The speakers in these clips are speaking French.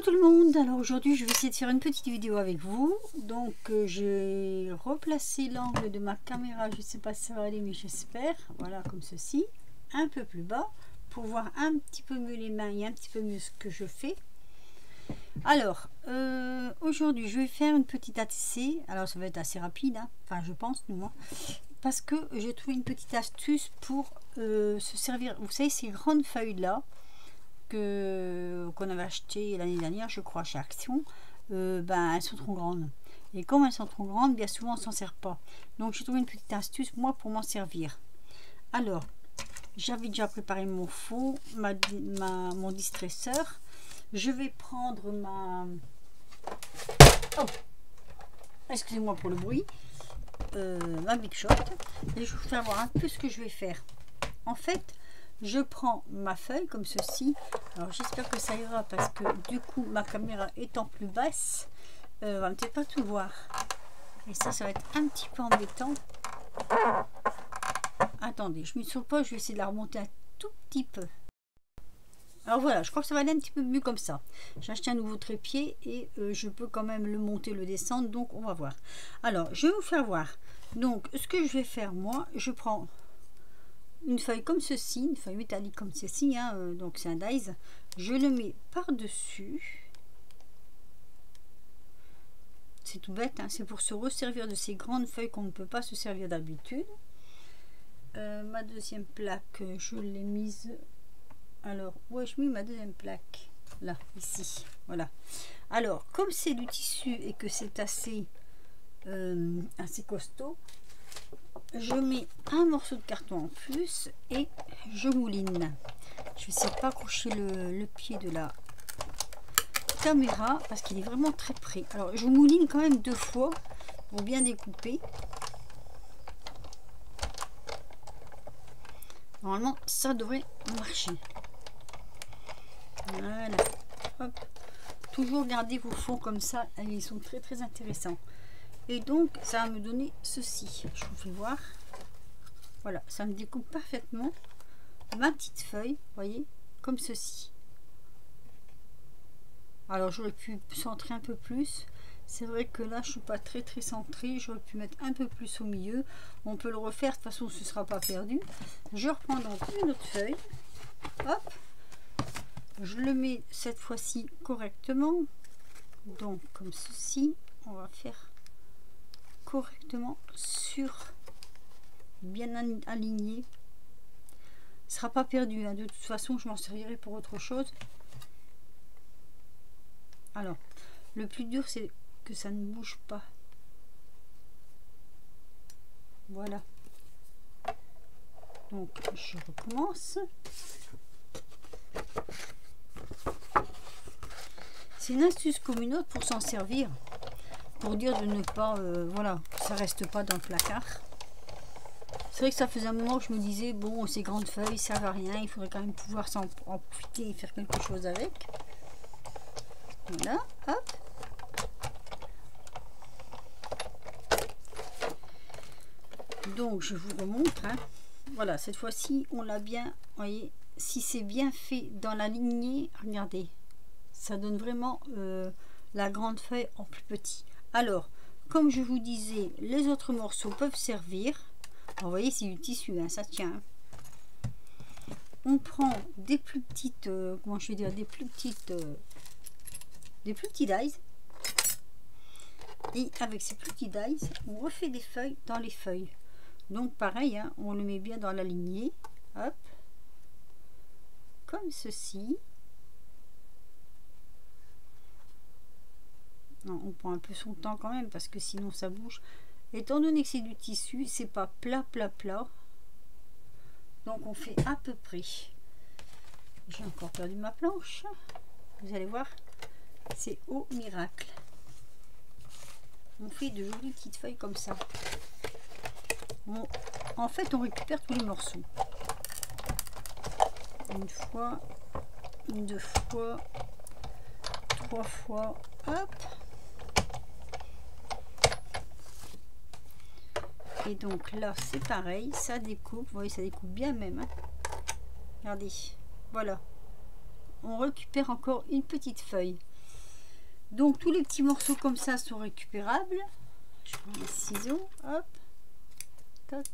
tout le monde, alors aujourd'hui je vais essayer de faire une petite vidéo avec vous. Donc j'ai replacé l'angle de ma caméra, je ne sais pas si ça va aller mais j'espère, voilà comme ceci, un peu plus bas pour voir un petit peu mieux les mains et un petit peu mieux ce que je fais. Alors aujourd'hui je vais faire une petite ATC, alors ça va être assez rapide, hein. Enfin je pense du moins, parce que j'ai trouvé une petite astuce pour se servir, vous savez ces grandes feuilles là qu'on avait acheté l'année dernière je crois chez Action, ben elles sont trop grandes et comme elles sont trop grandes bien souvent on s'en sert pas, donc j'ai trouvé une petite astuce moi pour m'en servir. Alors j'avais déjà préparé mon fond, mon distresseur. Je vais prendre excusez-moi pour le bruit, ma Big Shot, et je vais vous faire voir un peu ce que je vais faire. En fait je prends ma feuille comme ceci, alors j'espère que ça ira parce que du coup ma caméra étant plus basse, on va peut-être pas tout voir et ça va être un petit peu embêtant. Attendez, je ne me souviens pas, je vais essayer de la remonter un tout petit peu. Alors voilà, je crois que ça va aller un petit peu mieux comme ça. J'ai acheté un nouveau trépied et je peux quand même le monter, le descendre, donc on va voir. Alors je vais vous faire voir. Donc ce que je vais faire moi, je prends une feuille comme ceci, une feuille métallique comme ceci, hein, donc c'est un dies. Je le mets par dessus. C'est tout bête, hein, c'est pour se resservir de ces grandes feuilles qu'on ne peut pas se servir d'habitude. Ma deuxième plaque, je l'ai mise. Alors où ai-je mis ma deuxième plaque? Là, ici, voilà. Alors comme c'est du tissu et que c'est assez costaud, je mets un morceau de carton en plus et je mouline. Je vais essayer de pas accrocher le pied de la caméra parce qu'il est vraiment très près. Alors je mouline quand même 2 fois pour bien découper. Normalement ça devrait marcher. Voilà. Hop. Toujours garder vos fonds comme ça, ils sont très très intéressants. Et donc ça va me donner ceci, je vous fais voir. Voilà, ça me découpe parfaitement ma petite feuille, voyez, comme ceci. Alors j'aurais pu centrer un peu plus, c'est vrai que là je suis pas très centré, j'aurais pu mettre un peu plus au milieu. On peut le refaire, de toute façon ce sera pas perdu. Je reprends donc une autre feuille, hop, je le mets cette fois-ci correctement, donc comme ceci. On va faire correctement sur, bien aligné, ce sera pas perdu, hein. De toute façon je m'en servirai pour autre chose. Alors le plus dur c'est que ça ne bouge pas, voilà. Donc je recommence. C'est une astuce comme une autre pour s'en servir, pour dire de ne pas voilà, ça reste pas dans le placard. C'est vrai que ça faisait un moment que je me disais bon, ces grandes feuilles ça va rien, il faudrait quand même pouvoir en profiter et faire quelque chose avec. Voilà, hop. Donc je vous remontre, hein. Voilà, cette fois-ci on l'a bien, voyez, si c'est bien fait dans la lignée, regardez, ça donne vraiment la grande feuille en plus petit. Alors comme je vous disais, les autres morceaux peuvent servir. Vous voyez, c'est du tissu, hein, ça tient. On prend des plus petites, comment je vais dire, des plus petits dies. Et avec ces plus petits dies, on refait des feuilles dans les feuilles. Donc pareil, hein, on le met bien dans la lignée, hop, comme ceci. Non, on prend un peu son temps quand même parce que sinon ça bouge. Étant donné que c'est du tissu, c'est pas plat. Donc on fait à peu près. J'ai encore perdu ma planche. Vous allez voir, c'est au miracle. On fait de jolies petites feuilles comme ça. En fait, on récupère tous les morceaux. Une fois, 2 fois, 3 fois, hop. Et donc là c'est pareil, ça découpe, vous voyez, ça découpe bien même, hein. Regardez, voilà, on récupère encore une petite feuille. Donc tous les petits morceaux comme ça sont récupérables. Je prends les ciseaux, hop, toc.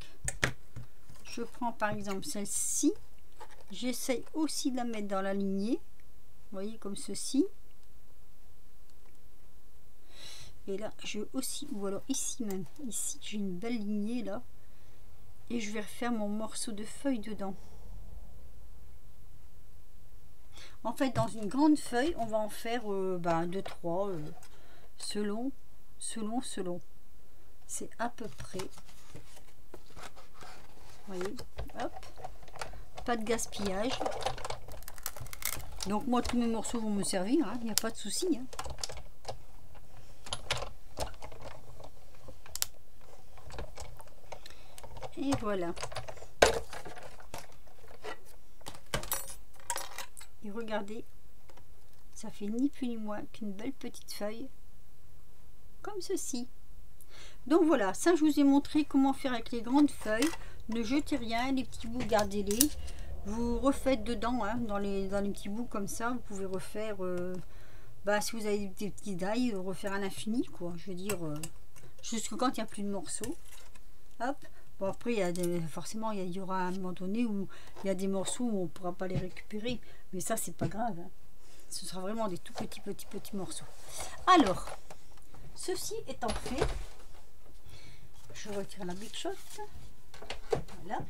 Je prends par exemple celle-ci. J'essaye aussi de la mettre dans la lignée. Vous voyez, comme ceci. Et là, je vais aussi, ou alors ici même, ici j'ai une belle lignée là. Et je vais refaire mon morceau de feuille dedans. En fait, dans une grande feuille, on va en faire 2-3 selon. C'est à peu près. Vous voyez, hop. Pas de gaspillage. Donc moi, tous mes morceaux vont me servir, il n'y a pas de souci. Hein. Et voilà. Et regardez, ça fait ni plus ni moins qu'une belle petite feuille, comme ceci. Donc voilà, ça je vous ai montré comment faire avec les grandes feuilles. Ne jetez rien, les petits bouts, gardez-les. Vous refaites dedans, hein, dans les petits bouts comme ça, vous pouvez refaire, si vous avez des petits dailles, refaire à l'infini, quoi. Je veux dire, jusque quand il n'y a plus de morceaux. Hop. Bon, après, forcément, il y aura un moment donné où il y a des morceaux où on ne pourra pas les récupérer. Mais ça, c'est pas grave. Hein. Ce sera vraiment des tout petits morceaux. Alors, ceci étant fait, je retire la Big Shot. Voilà.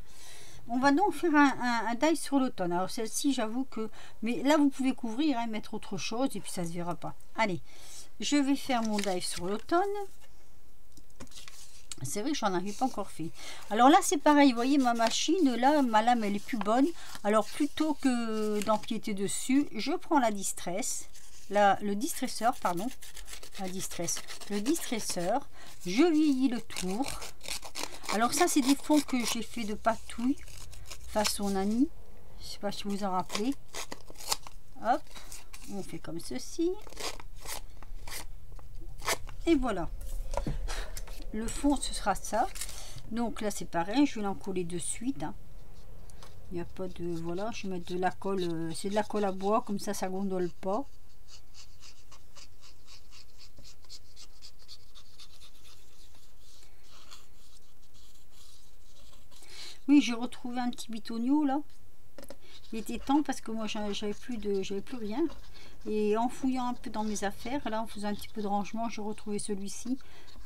On va donc faire un die sur l'automne. Alors, celle-ci, j'avoue que... Mais là, vous pouvez couvrir, hein, mettre autre chose et puis ça ne se verra pas. Allez, je vais faire mon die sur l'automne. C'est vrai que j'en avais pas encore fait. Alors là c'est pareil, vous voyez ma machine, là ma lame elle est plus bonne. Alors plutôt que d'empiéter dessus, je prends le distresseur, je vieillis le tour. Alors ça c'est des fonds que j'ai fait de patouille façon Nani. Je sais pas si vous en rappelez. Hop, on fait comme ceci. Et voilà. Le fond ce sera ça. Donc là c'est pareil, je vais l'encoller de suite. Hein. Il n'y a pas de... Voilà, je vais mettre de la colle. C'est de la colle à bois, comme ça gondole pas. Oui, j'ai retrouvé un petit bitonio là. Il était temps parce que moi j'avais plus rien. Et en fouillant un peu dans mes affaires, là en faisant un petit peu de rangement, j'ai retrouvé celui-ci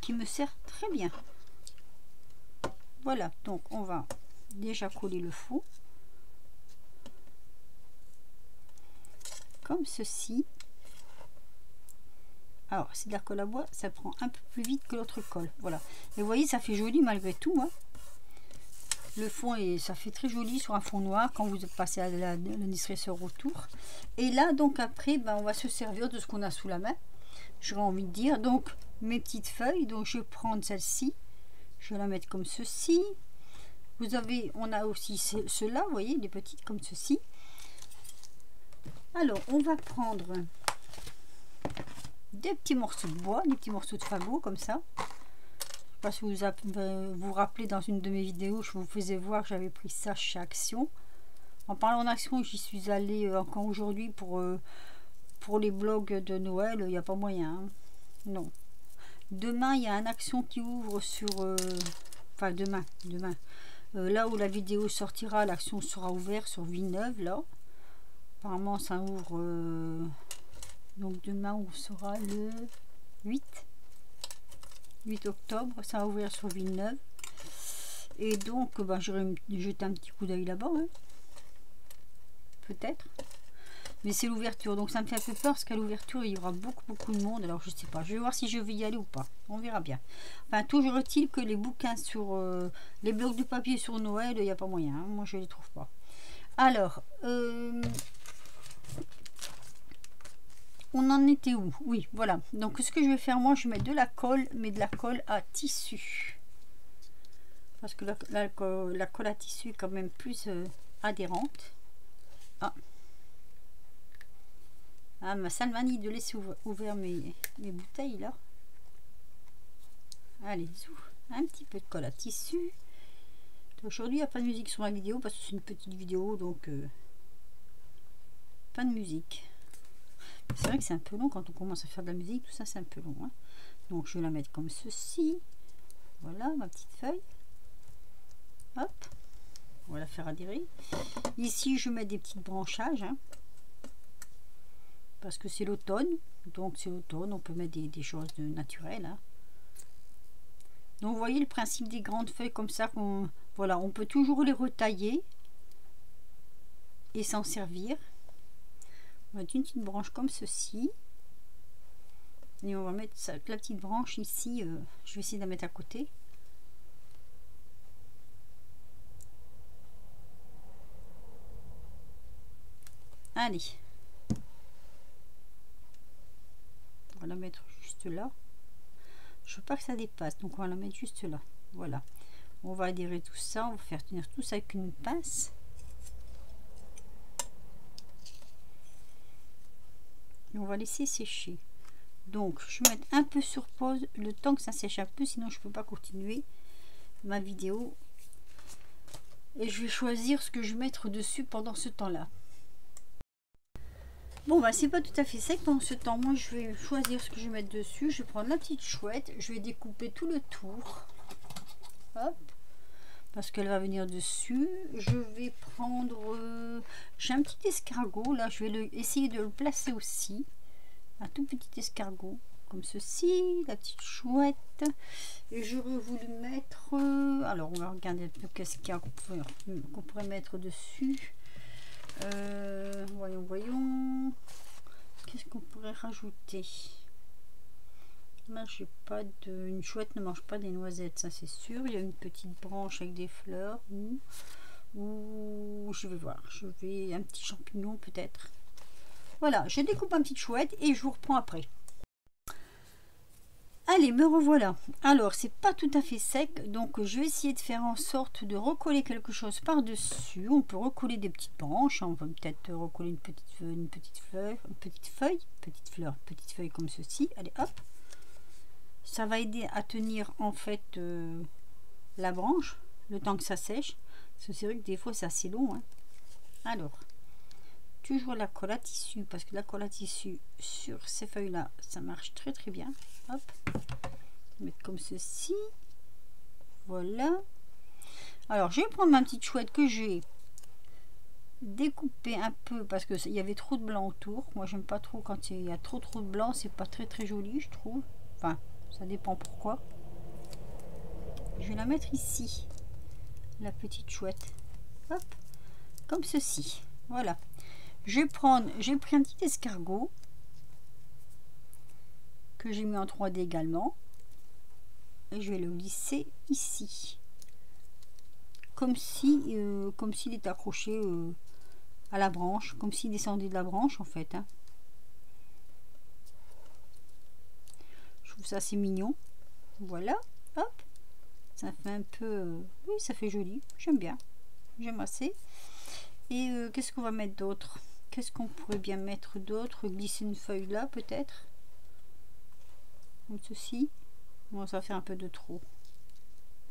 qui me sert très bien. Voilà, donc on va déjà coller le fond comme ceci. Alors c'est de la colle à bois, ça prend un peu plus vite que l'autre colle. Voilà, et vous voyez ça fait joli malgré tout. Hein. Le fond et ça fait très joli sur un fond noir quand vous passez à le distresseur autour. Et là donc après on va se servir de ce qu'on a sous la main. J'aurais envie de dire donc mes petites feuilles. Donc je vais prendre celle-ci, je vais la mettre comme ceci. On a aussi ceux-là, vous voyez, des petites comme ceci. Alors on va prendre des petits morceaux de bois, des petits morceaux de fagot comme ça. Je ne sais pas si vous vous rappelez, dans une de mes vidéos je vous faisais voir que j'avais pris ça chez Action. En parlant d'Action, j'y suis allée encore aujourd'hui pour les blogs de Noël. Il n'y a pas moyen, hein. Non. Demain il y a un Action qui ouvre sur enfin demain là où la vidéo sortira, l'Action sera ouverte sur Villeneuve. Là apparemment ça ouvre donc demain on sera le 8 octobre, ça va ouvrir sur Villeneuve. Et donc j'aurais jeté un petit coup d'œil là-bas, hein. Peut-être, mais c'est l'ouverture, donc ça me fait un peu peur parce qu'à l'ouverture il y aura beaucoup de monde. Alors je sais pas, je vais voir si je vais y aller ou pas, on verra bien. Enfin toujours est-il que les bouquins sur les blocs de papier sur Noël, il n'y a pas moyen, hein. Moi je les trouve pas. Alors on en était où? Oui, voilà. Donc ce que je vais faire, moi je vais mettre de la colle, mais de la colle à tissu, parce que la colle à tissu est quand même plus adhérente. Ma Salmanie de laisser ouvert mes bouteilles là. Allez, un petit peu de colle à tissu. Aujourd'hui il n'y a pas de musique sur la vidéo parce que c'est une petite vidéo, donc pas de musique. C'est vrai que c'est un peu long quand on commence à faire de la musique, tout ça c'est un peu long, hein. Donc je vais la mettre comme ceci. Voilà ma petite feuille. Hop, on va la faire adhérer. Ici je mets des petites branchages, hein, parce que c'est l'automne. Donc c'est l'automne, on peut mettre des choses naturelles, hein. Donc vous voyez le principe des grandes feuilles comme ça, voilà, on peut toujours les retailler et s'en servir. On va mettre une petite branche comme ceci. Et on va mettre ça, la petite branche ici, je vais essayer de la mettre à côté. Allez. On va la mettre juste là. Je veux pas que ça dépasse, donc on va la mettre juste là. Voilà. On va adhérer tout ça, on va faire tenir tout ça avec une pince. Et on va laisser sécher. Donc je vais mettre un peu sur pause le temps que ça sèche un peu, sinon je peux pas continuer ma vidéo. Et je vais choisir ce que je vais mettre dessus pendant ce temps-là. Bon bah c'est pas tout à fait sec pendant ce temps. Moi je vais choisir ce que je vais mettre dessus. Je vais prendre la petite chouette, je vais découper tout le tour. Hop, parce qu'elle va venir dessus. Je vais prendre, j'ai un petit escargot là, je vais essayer de le placer aussi. Un tout petit escargot comme ceci, la petite chouette. Et j'aurais voulu mettre, alors on va regarder un peu qu'est-ce qu'il y a qu'on pourrait mettre dessus. Voyons, qu'est-ce qu'on pourrait rajouter. Là j'ai pas de, une chouette ne mange pas des noisettes, ça c'est sûr. Il y a une petite branche avec des fleurs, ou je vais voir, je vais un petit champignon peut-être. Voilà, je découpe un petit chouette et je vous reprends après. Allez, me revoilà. Alors, c'est pas tout à fait sec, donc je vais essayer de faire en sorte de recoller quelque chose par-dessus. On peut recoller des petites branches, on va peut-être recoller une petite feuille comme ceci. Allez, hop. Ça va aider à tenir en fait la branche, le temps que ça sèche. Parce que c'est vrai que des fois c'est assez long, hein. Alors, toujours la colle à tissu, parce que la colle à tissu sur ces feuilles là ça marche très très bien. Hop, mettre comme ceci. Voilà. Alors je vais prendre ma petite chouette que j'ai découpée un peu parce que il y avait trop de blanc autour. Moi j'aime pas trop quand il y a trop de blanc, c'est pas très très joli je trouve. Enfin ça dépend pourquoi. Je vais la mettre ici, la petite chouette. Hop, comme ceci. Voilà. J'ai pris un petit escargot que j'ai mis en 3D également et je vais le glisser ici comme si il était accroché à la branche, comme s'il descendait de la branche en fait, hein. Je trouve ça assez mignon. Voilà, hop, ça fait un peu oui, ça fait joli, j'aime bien, j'aime assez. Et qu'est-ce qu'on va mettre d'autre? Qu'est-ce qu'on pourrait bien mettre d'autre? Glisser une feuille là peut-être, comme ceci. Bon, ça fait un peu de trop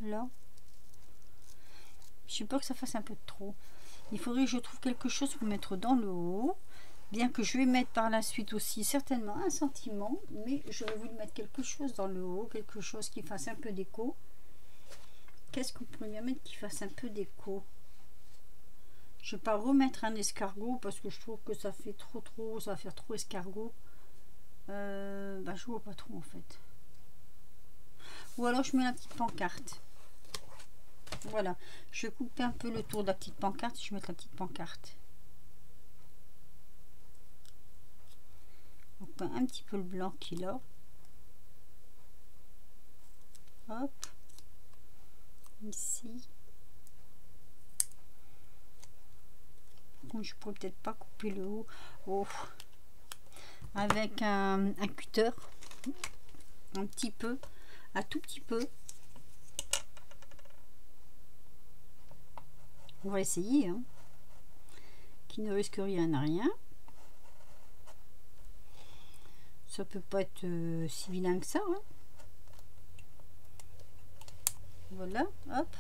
là. J'ai peur que ça fasse un peu de trop. Il faudrait que je trouve quelque chose pour mettre dans le haut, bien que je vais mettre par la suite aussi certainement un sentiment, mais j'aurais voulu mettre quelque chose dans le haut, quelque chose qui fasse un peu d'écho. Qu'est-ce qu'on pourrait bien mettre qui fasse un peu d'écho? Je ne vais pas remettre un escargot parce que je trouve que ça fait trop, ça va faire trop escargot. Je vois pas trop en fait. Ou alors je mets la petite pancarte. Voilà, je vais couper un peu le tour de la petite pancarte. Je vais mettre la petite pancarte. On peint un petit peu le blanc qu'il a. Hop, ici. Je pourrais peut-être pas couper le haut. Oh. Avec un cutter, un petit peu, un tout petit peu. On va essayer, hein. Qui ne risque rien à rien. Ça peut pas être si vilain que ça, hein. Voilà, hop.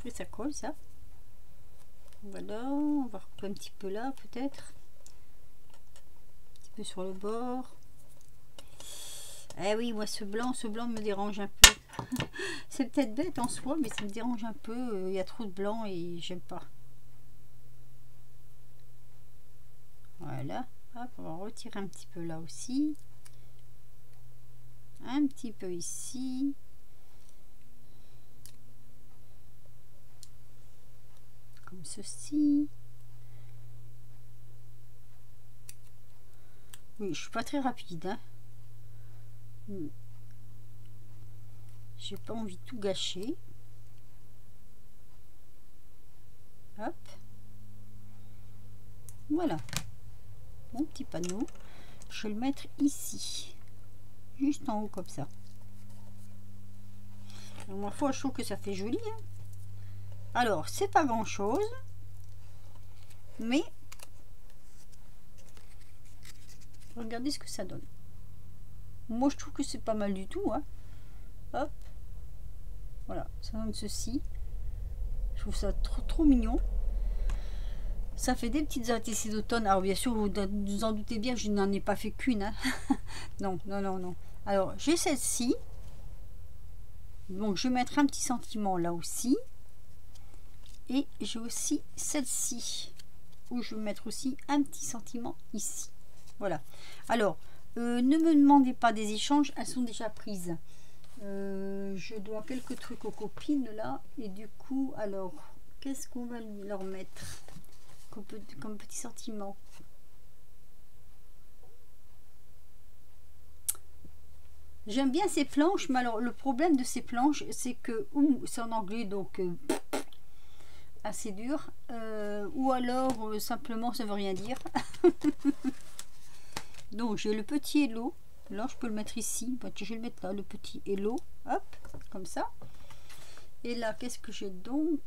Et ça colle, ça. Voilà, on va recouper un petit peu là peut-être. Un petit peu sur le bord. Eh oui, moi ce blanc me dérange un peu. C'est peut-être bête en soi, mais ça me dérange un peu. Il y a trop de blanc et j'aime pas. Voilà. Hop, on va retirer un petit peu là aussi. Un petit peu ici. Comme ceci. Oui, je suis pas très rapide, hein. J'ai pas envie de tout gâcher. Hop. Voilà. Mon petit panneau. Je vais le mettre ici. Juste en haut comme ça. Moi, je trouve que ça fait joli, hein. Alors, c'est pas grand chose. Mais regardez ce que ça donne. Moi, je trouve que c'est pas mal du tout, hein. Hop. Voilà, ça donne ceci. Je trouve ça trop mignon. Ça fait des petites ATC d'automne. Alors bien sûr, vous en doutez bien, je n'en ai pas fait qu'une, hein. Non. Alors, j'ai celle-ci. Donc, je vais mettre un petit sentiment là aussi. Et j'ai aussi celle-ci. Où je vais mettre aussi un petit sentiment ici. Voilà. Alors, ne me demandez pas des échanges, elles sont déjà prises. Je dois quelques trucs aux copines là. Et du coup, alors, qu'est-ce qu'on va leur mettre comme petit sentiment? J'aime bien ces planches, mais alors le problème de ces planches, c'est que c'est en anglais, donc assez dur, ou alors simplement ça veut rien dire. Donc j'ai le petit hello, là je peux le mettre ici, je vais le mettre là, le petit hello, hop, comme ça. Et là, qu'est-ce que j'ai donc?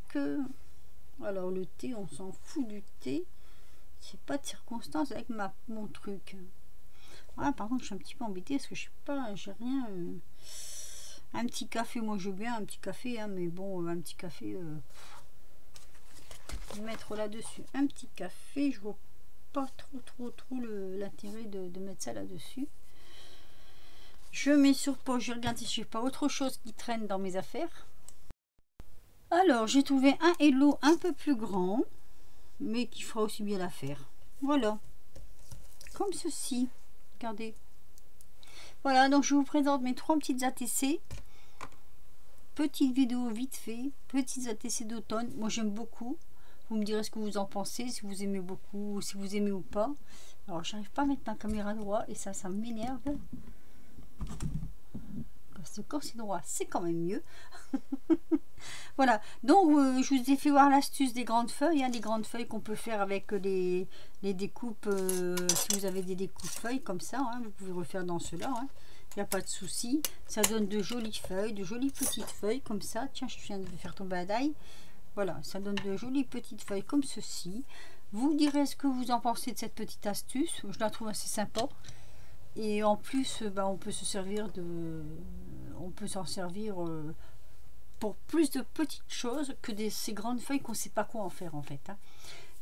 Alors le thé, on s'en fout du thé. C'est pas de circonstance avec mon truc. Ah, par contre, je suis un petit peu embêtée parce que je sais pas, j'ai rien. Un petit café, moi je veux bien un petit café, hein, mais bon, un petit café. Mettre là-dessus un petit café, je vois pas trop l'intérêt de mettre ça là-dessus. Je mets sur pause, je regarde si je n'ai pas autre chose qui traîne dans mes affaires. Alors, j'ai trouvé un hello un peu plus grand, mais qui fera aussi bien l'affaire. Voilà, comme ceci. Regardez. Voilà, donc je vous présente mes 3 petites ATC. Petite vidéo vite fait, petites ATC d'automne. Moi j'aime beaucoup. Vous me direz ce que vous en pensez, si vous aimez beaucoup, ou si vous aimez ou pas. Alors j'arrive pas à mettre ma caméra droit et ça m'énerve. Parce que quand c'est droit, c'est quand même mieux. Voilà, donc je vous ai fait voir l'astuce des grandes feuilles, hein, des grandes feuilles qu'on peut faire avec les découpes, si vous avez des découpes feuilles comme ça, hein, vous pouvez refaire dans cela, hein, il n'y a pas de souci. Ça donne de jolies feuilles, de jolies petites feuilles comme ça. Tiens, je viens de faire tomber un die. Voilà, ça donne de jolies petites feuilles comme ceci. Vous direz ce que vous en pensez de cette petite astuce, je la trouve assez sympa. Et en plus, on peut se servir on peut s'en servir pour plus de petites choses que ces grandes feuilles qu'on ne sait pas quoi en faire en fait, hein.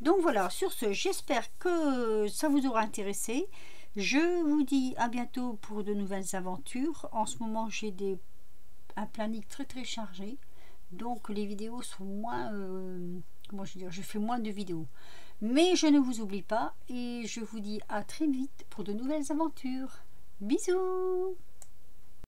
Donc voilà, sur ce, j'espère que ça vous aura intéressé. Je vous dis à bientôt pour de nouvelles aventures. En ce moment, j'ai un planning très chargé. Donc les vidéos sont moins... comment je veux dire, je fais moins de vidéos. Mais je ne vous oublie pas et je vous dis à très vite pour de nouvelles aventures. Bisous!